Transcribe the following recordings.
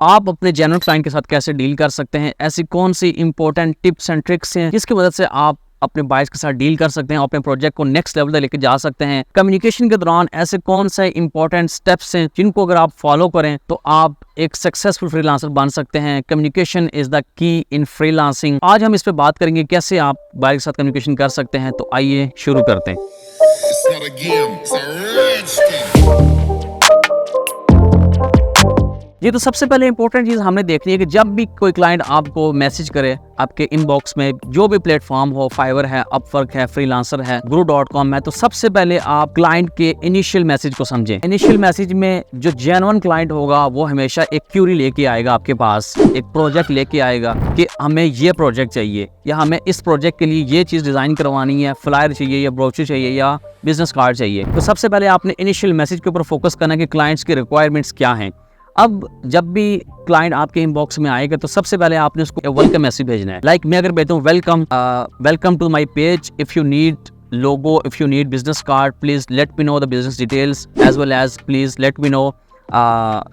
आप अपने genuine client के साथ कैसे डील कर सकते हैं, ऐसी कौन सी इंपॉर्टेंट टिप्स एंड ट्रिक्स हैं जिसकी मदद से आप अपने बायर्स के साथ डील कर सकते हैं, अपने प्रोजेक्ट को नेक्स्ट लेवल तक लेके जा सकते हैं। कम्युनिकेशन के दौरान ऐसे कौन से इंपॉर्टेंट स्टेप्स हैं जिनको अगर आप फॉलो करें तो आप एक सक्सेसफुल फ्रीलांसर बन सकते हैं। Communication is the key in freelancing. आज हम इस पे बात करेंगे कैसे आप बायर के साथ कम्युनिकेशन कर सकते हैं। तो आइए शुरू करते हैं। ये तो सबसे पहले इंपॉर्टेंट चीज़ हमने देखनी है कि जब भी कोई क्लाइंट आपको मैसेज करे आपके इनबॉक्स में, जो भी प्लेटफॉर्म हो, फाइवर है, अपवर्क है, फ्रीलांसर है, guru.com है, तो सबसे पहले आप क्लाइंट के इनिशियल मैसेज को समझें। इनिशियल मैसेज में जो जेन्युइन क्लाइंट होगा वो हमेशा एक क्यूरी लेके आएगा आपके पास, एक प्रोजेक्ट लेके आएगा कि हमें ये प्रोजेक्ट चाहिए या हमें इस प्रोजेक्ट के लिए ये चीज़ डिज़ाइन करवानी है, फ्लायर चाहिए या ब्रोचर चाहिए या बिजनेस कार्ड चाहिए। तो सबसे पहले आपने इनिशियल मैसेज के ऊपर फोकस करना है कि क्लाइंट्स की रिक्वायरमेंट्स क्या हैं। अब जब भी क्लाइंट आपके इनबॉक्स में आएगा तो सबसे पहले आपने उसको वेलकम मैसेज भेजना है। लाइक मैं अगर भेजता हूँ welcome to my page, if you need logo, if you need business card, please let me know the business details as well as please let me know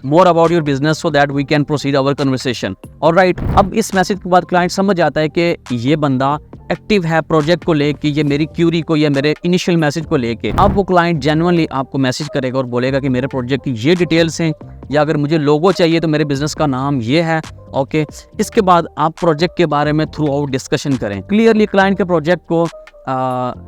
more about your business so that we can proceed our conversation. Alright, अब इस message के बाद client समझ जाता है कि ये बंदा एक्टिव है प्रोजेक्ट को लेके, ये मेरी क्यूरी को या मेरे इनिशियल मैसेज को लेके। अब वो क्लाइंट जेन्युइनली आपको मैसेज करेगा और बोलेगा कि मेरे प्रोजेक्ट की ये डिटेल्स हैं, या अगर मुझे लोगो चाहिए तो मेरे बिजनेस का नाम ये है। ओके, इसके बाद आप प्रोजेक्ट के बारे में थ्रू आउट डिस्कशन करें, क्लियरली क्लाइंट के प्रोजेक्ट को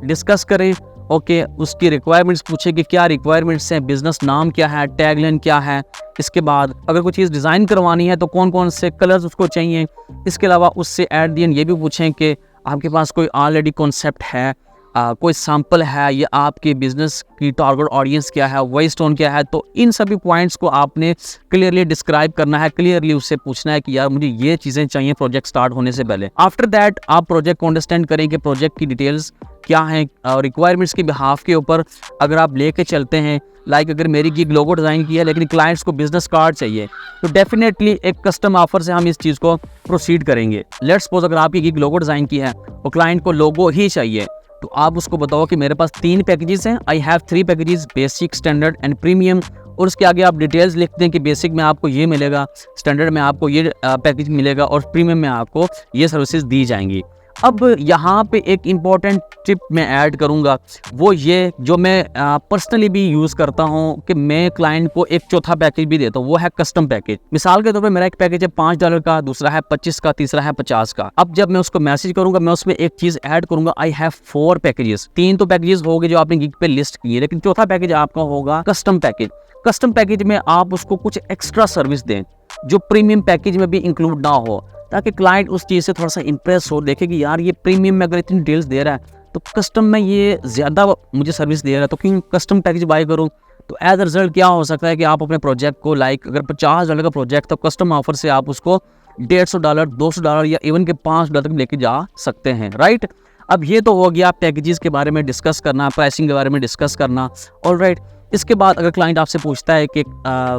डिस्कस करें। ओके, उसकी रिक्वायरमेंट्स पूछे कि क्या रिक्वायरमेंट्स हैं, बिजनेस नाम क्या है, टैगलाइन क्या है। इसके बाद अगर कोई चीज़ डिज़ाइन करवानी है तो कौन कौन से कलर्स उसको चाहिए। इसके अलावा उससे एट द एंड ये भी पूछें कि आपके पास कोई ऑलरेडी कॉन्सेप्ट है, कोई सैम्पल है, या आपके बिजनेस की टारगेट ऑडियंस क्या है, वॉइस टोन क्या है। तो इन सभी पॉइंट्स को आपने क्लियरली डिस्क्राइब करना है, क्लियरली उससे पूछना है कि यार मुझे ये चीज़ें चाहिए प्रोजेक्ट स्टार्ट होने से पहले। आफ्टर दैट आप प्रोजेक्ट को अंडरस्टैंड करें कि प्रोजेक्ट की डिटेल्स क्या हैं, रिक्वायरमेंट्स के बिहाफ के ऊपर अगर आप लेके चलते हैं। लाइक अगर मेरी गिग लोगो डिज़ाइन की है लेकिन क्लाइंट्स को बिजनेस कार्ड चाहिए तो डेफिनेटली एक कस्टम ऑफर से हम इस चीज़ को प्रोसीड करेंगे। लेट्स सपोज अगर आपकी गिग लोगो डिज़ाइन की है और क्लाइंट को लोगो ही चाहिए तो आप उसको बताओ कि मेरे पास 3 पैकेजेस हैं, I have 3 packages, basic, standard and premium. और उसके आगे आप डिटेल्स लिखते हैं कि बेसिक में आपको ये मिलेगा, स्टैंडर्ड में आपको ये पैकेज मिलेगा और प्रीमियम में आपको ये सर्विसेज दी जाएंगी। अब यहाँ पे एक इम्पॉर्टेंट टिप मैं ऐड करूँगा, वो ये जो मैं पर्सनली भी यूज़ करता हूँ कि मैं क्लाइंट को एक चौथा पैकेज भी देता हूँ, वो है कस्टम पैकेज। मिसाल के तौर पे मेरा एक पैकेज है $5 का, दूसरा है 25 का, तीसरा है 50 का। अब जब मैं उसको मैसेज करूँगा मैं उसमें एक चीज़ ऐड करूँगा, आई हैव 4 पैकेजेस। 3 तो पैकेजेस हो गए जो आपने गिग पे लिस्ट किए, लेकिन चौथा पैकेज आपका होगा कस्टम पैकेज। कस्टम पैकेज में आप उसको कुछ एक्स्ट्रा सर्विस दें जो प्रीमियम पैकेज में भी इंक्लूड ना हो, ताकि क्लाइंट उस चीज़ से थोड़ा सा इंप्रेस हो, देखे कि यार ये प्रीमियम में अगर इतनी डिटेल्स दे रहा है तो कस्टम में ये ज़्यादा मुझे सर्विस दे रहा है, तो क्यों कस्टम पैकेज बाय करूँ। तो एज अ रिजल्ट क्या हो सकता है कि आप अपने प्रोजेक्ट को, लाइक अगर $50 का प्रोजेक्ट तो कस्टम ऑफर से आप उसको $150, $200 या इवन के $5 तक लेके जा सकते हैं। राइट, अब ये तो हो गया पैकेजेस के बारे में डिस्कस करना, प्राइसिंग के बारे में डिस्कस करना। ऑलराइट, इसके बाद अगर क्लाइंट आपसे पूछता है कि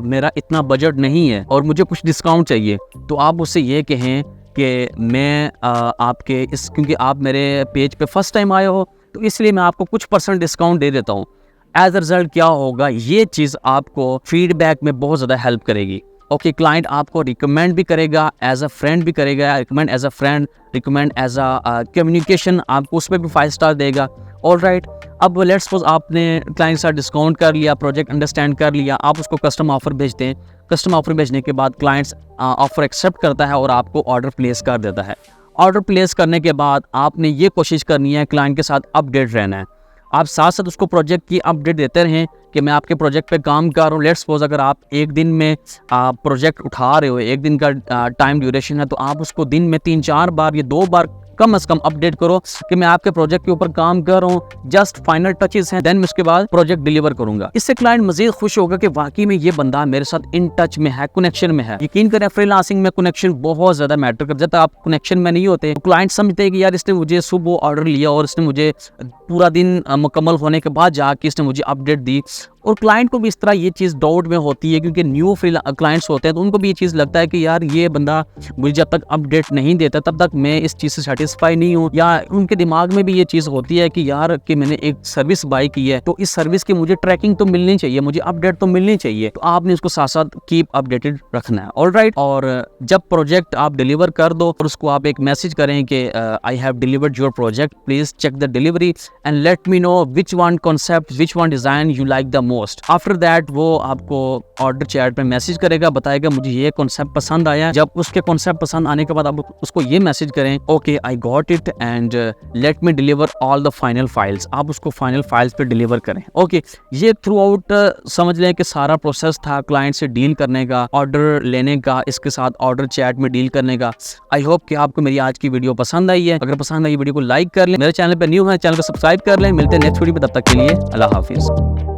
मेरा इतना बजट नहीं है और मुझे कुछ डिस्काउंट चाहिए, तो आप उससे ये कहें कि मैं आपके क्योंकि आप मेरे पेज पे फर्स्ट टाइम आए हो तो इसलिए मैं आपको कुछ % डिस्काउंट दे देता हूँ। एज अ रिजल्ट क्या होगा, ये चीज़ आपको फीडबैक में बहुत ज़्यादा हेल्प करेगी। ओके, क्लाइंट आपको रिकमेंड भी करेगा, एज अ फ्रेंड भी करेगा, recommend as a friend, recommend as a communication, आपको उस पर भी 5 स्टार देगा। ऑलराइट, अब लेट्स सपोज आपने क्लाइंट के साथ डिस्काउंट कर लिया, प्रोजेक्ट अंडरस्टैंड कर लिया, आप उसको कस्टम ऑफर भेजते हैं। कस्टम ऑफर भेजने के बाद क्लाइंट्स ऑफर एक्सेप्ट करता है और आपको ऑर्डर प्लेस कर देता है। ऑर्डर प्लेस करने के बाद आपने ये कोशिश करनी है क्लाइंट के साथ अपडेट रहना है। आप साथ साथ उसको प्रोजेक्ट की अपडेट देते रहें कि मैं आपके प्रोजेक्ट पे काम कर रहा हूँ। लेट्स सपोज अगर आप एक दिन में प्रोजेक्ट उठा रहे हो, एक दिन का टाइम ड्यूरेशन है, तो आप उसको दिन में 3-4 बार या 2 बार कम से कम अपडेट करो कि मैं आपके प्रोजेक्ट के ऊपर काम कर रहा हूँ, जस्ट फाइनल टचेस हैं, देन मैं उसके बाद प्रोजेक्ट डिलीवर करूंगा। इससे क्लाइंट मजीद खुश होगा कि वाकई में ये बंदा मेरे साथ इन टच में है, कनेक्शन में है। यकीन करें फ्रीलांसिंग में कनेक्शन बहुत ज्यादा मैटर करता है। जब तक आप कनेक्शन में नहीं होते तो क्लाइंट समझते हैं कि यार इसने मुझे सुबह ऑर्डर लिया और इसने मुझे पूरा दिन मुकम्मल होने के बाद जाके इसने मुझे अपडेट दी, और क्लाइंट को भी इस तरह ये चीज़ डाउट में होती है, क्योंकि न्यू क्लाइंट्स होते हैं तो उनको भी ये चीज़ लगता है कि यार ये बंदा मुझे जब तक अपडेट नहीं देता तब तक मैं इस चीज़ से सेटिस्फाई नहीं हूँ, या उनके दिमाग में भी ये चीज़ होती है कि यार कि मैंने एक सर्विस बाय की है तो इस सर्विस की मुझे ट्रैकिंग तो मिलनी चाहिए, मुझे अपडेट तो मिलनी चाहिए। तो आपने उसको साथ साथ कीप अपडेटेड रखना है। ऑलराइट। और जब प्रोजेक्ट आप डिलीवर कर दो और उसको आप एक मैसेज करें कि I have delivered your project, please check the delivery and let me know which one concept, which one design you like the most. After that वो आपको ऑर्डर चैट पे मैसेज करेगा, बताएगा मुझे ये कॉन्सेप्ट पसंद आया। जब उसके कॉन्सेप्ट पसंद आने के बाद आप उसको ये मैसेज करें, okay I got it and let me deliver all the final files. आप उसको फाइनल फाइल्स पे डिलीवर करें। ओके, ये थ्रू आउट समझ लें कि सारा प्रोसेस था क्लाइंट से डील करने का, ऑर्डर लेने का, इसके साथ ऑर्डर चैट में डील करने का। आई होप कि आपको मेरी आज की वीडियो पसंद आई है। अगर पसंद आई वीडियो को लाइक कर लें, मेरे चैनल पे न्यू है चैनल को सब्सक्राइब कर लें। मिलते हैं नेक्स्ट वीडियो में, तब तक के लिए अल्लाह हाफिज।